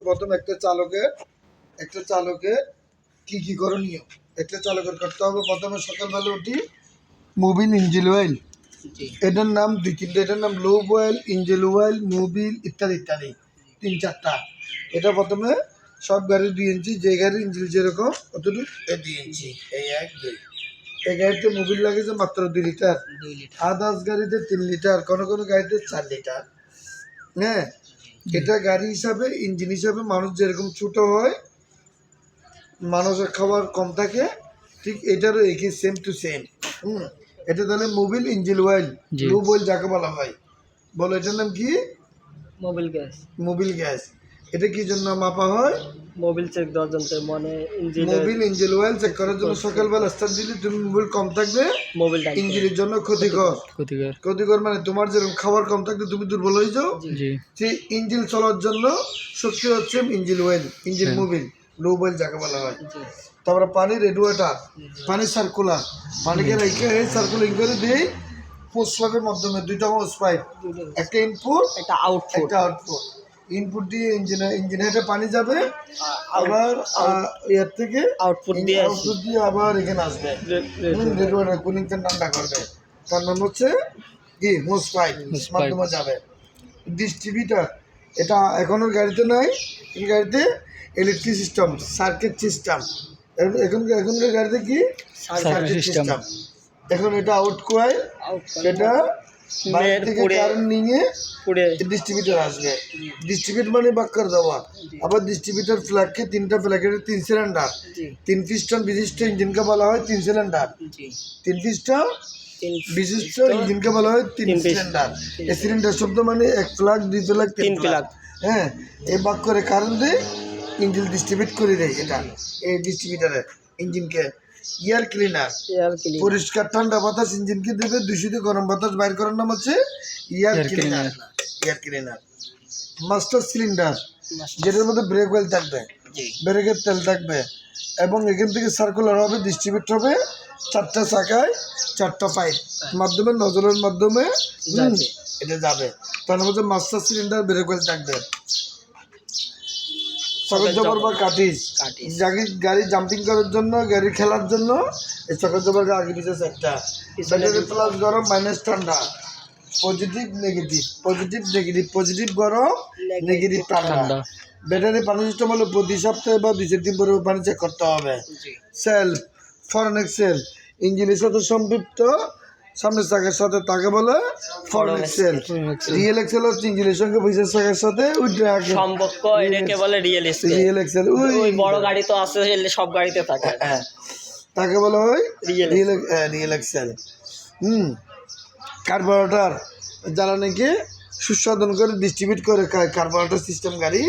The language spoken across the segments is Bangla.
প্রথম একটা চালকের কি করণীয়। একটা চালকের করতে হবে, প্রথমে সকালবেলা উঠি মোবিল ইঞ্জিন অয়েল, এটার নাম 2-3টা, এটার নাম লো অয়েল, ইঞ্জিন অয়েল, মোবিল ইত্যাদি ইত্যাদি 3-4টা। এটা প্রথমে সব গাড়ি 2 ইঞ্চি, যে গাড়ির ইঞ্জিন যেরকম অতটুকু 2 ইঞ্চি, এই 1-2। এই গাড়িতে মোবিল লাগেছে মাত্র 2 লিটার, আদার্স গাড়িতে 3 লিটার, কোনো গাড়িতে 4 লিটার। হ্যাঁ, এটা গাড়ি হিসাবে, ইঞ্জিন হিসাবে মানুষ যেরকম ছোটো হয়, মানুষের খাবার কম থাকে, ঠিক এটারও একই, সেম টু সেম। এটা তাহলে মোবিল ইঞ্জিন অয়েল, লো অয়েল যাকে বলা হয়। বলো এটার নাম কি? Mobil gas. এটা কি জন্য মাপা হয়? মোবিল চেক দেওয়ার জন্য, মানে মোবিল ইঞ্জিন অয়েল চেক করার জন্য। সকালবেলা স্টার্ট দিলে তুমি মোবিল কম থাকবে, মোবিলটা ইঞ্জিনের জন্য ক্ষতিকর মানে তোমার যেরকম খাবার কম থাকলে তুমি দুর্বল হয়ে যাও, সেই ইঞ্জিন চলার জন্য শক্তি হচ্ছে ইঞ্জিন অয়েল, ইঞ্জিন মোবিল, লো অয়েল যাকে বলা হয়। তারপরে পানির রেডিওয়েটার, পানির সার্কুলার, পানিকে রেখে সার্কুলিং করে দিই পোস্ট পাইপের মাধ্যমে, 2টা হোস পাইপ, একটা ইনপুট একটা আউটপুট। ইনপুট দিয়ে ইঞ্জিনে হেঁটে পানি যাবে, আবার এর থেকে আউটপুট দিয়ে আবার এখানে আসবে, রেডিওয়েটার কুলিংটা ঠান্ডা করবে। তার নাম হচ্ছে কি? হোস পাইপ মাধ্যমে যাবে। ডিস্ট্রিবিউটার, এটা এখনের গাড়িতে নাই, এই গাড়িতে ইলেকট্রিক সিস্টেম, সার্কিট সিস্টেম। এখনকার গাড়িতে কি? Circuit system. এখন এটা আউট কয়েল, এটা বাইরে থেকে কারেন্ট নিয়ে ডিস্ট্রিবিউটার আসবে। ডিস্ট্রিবিউট মানে বাক্কার দেওয়া। আবার ডিস্ট্রিবিউটার ফ্ল্যাগকে 3টা ফ্ল্যাগের 3 সিলিন্ডার, 3 পিস্টন বিশিষ্ট ইঞ্জিনকে বলা হয় 3 সিলিন্ডার। 3 পিস্টন বিশিষ্ট ইঞ্জিনকে বলা হয় 3 সিলিন্ডার। এই সিলিন্ডার শব্দ মানে 1 ফ্ল্যাগ, 2 ফ্ল্যাগ, 3 ফ্ল্যাগ। হ্যাঁ, এই বাক করে কারেন্ট দিয়ে ইঞ্জিন ডিস্ট্রিবিউট করে দেয়। এটা এই ডিস্ট্রিবিউটারে ইঞ্জিনকে এয়ার ক্লিনার, পরিষ্কার ঠান্ডা বাতাস ইঞ্জিনকে দেবে, দূষিত গরম বাতাস বাইর করার নাম হচ্ছে এয়ার ক্লিনার। মাস্টার সিলিন্ডার, যেটার মধ্যে ব্রেক অয়েল থাকবে, ব্রেকের তেল থাকবে, এবং এখান থেকে সার্কুলার হবে, ডিস্ট্রিবিউট হবে 4টা চাকায় 4টা পাইপ মাধ্যমে, নজলের মাধ্যমে এটা যাবে। তার মধ্যে মাস্টার সিলিন্ডার, ব্রেক অয়েল থাকবে। চকের জবর বা কাটিস, গাড়ি জাম্পিং করার জন্য, গাড়ি খেলার জন্য এই চকের জবর আগে পিছিয়ে একটা। ব্যাটারি প্লাস গরম, মাইনাস ঠান্ডা, পজিটিভ নেগেটিভ, পজিটিভ গরম, নেগেটিভ ঠান্ডা। ব্যাটারি পানি সিস্টেম হলো প্রতি সপ্তাহে বা 2-4 দিন পরে পানি চেক করতে হবে। সেলফ, ফরেন এক্সেল, ইঞ্জিনের সাথে সম্পৃক্ত সামনের চাকার সাথে, তাকে বলে ফরেন এক্সেল। রিয়েল এক্সেল হচ্ছে ইঞ্জিনের সঙ্গে পিছের চাকার সাথে সম্পর্ক, এটাকে বলে রিয়েল এক্সেল। ওই বড় গাড়ি তো আছে, সব গাড়িতে থাকে, তাকে বলা হয় রিয়েল এক্সেল। কার্বোরেটর, যারা নাকি সুস্বাদন করে ডিস্ট্রিবিউট করে কার্বোরেটর সিস্টেম গাড়ি।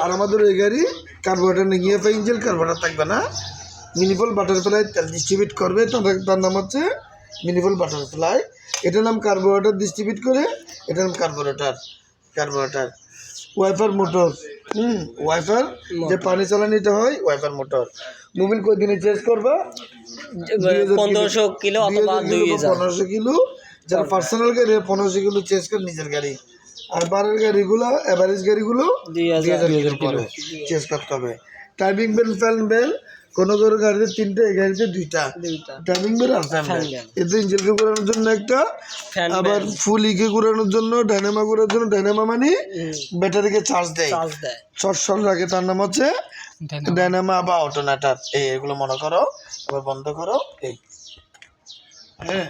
আর আমাদের ওই গাড়ি কার্বোরেটর নেই, ইঞ্জিন কার্বোরেটর থাকবে না, মিনিফল বাটারফ্লাই তেল ডিস্ট্রিবিউট করবে, তার নাম হচ্ছে মিনিফল বাটারফ্লাই। এটার নাম কার্বোরেটর ডিস্ট্রিবিউট করে, এটার নাম কার্বোরেটর। ওয়াইপার মোটর, ওয়াইপার যে পানি চালানিটা হয়, ওয়াইপার মোটর। মোবিল কই দিনে চেঞ্জ করবা? 1500 কিলো অথবা 1500 কিলো। যারা পার্সোনাল গাড়ি 1500 কিলো চেঞ্জ করে নিজের গাড়ি। আর বারের গাড়িগুলো, এভারেজ গাড়িগুলো 2000 কিলো চেঞ্জ করতে হবে। টাইমিং বেল, ফ্যান বেল, কোনো গাড়িতে 3টা, এই গাড়িতে 2টা টাইমিং বেল আর ফ্যান বেল। এতে ইঞ্জিনকে ঘোরানোর জন্য একটা, আবার ফুল ইকে ঘোরানোর জন্য, ডাইনামা ঘোরানোর জন্য, ডাইনামা মানে ব্যাটারিকে চার্জ দেয়, শর্ট রাখে, তার নাম হচ্ছে ডাইনামা বা অল্টারনেটর। এগুলো মনে করো, আবার বন্ধ করো, এই। হ্যাঁ।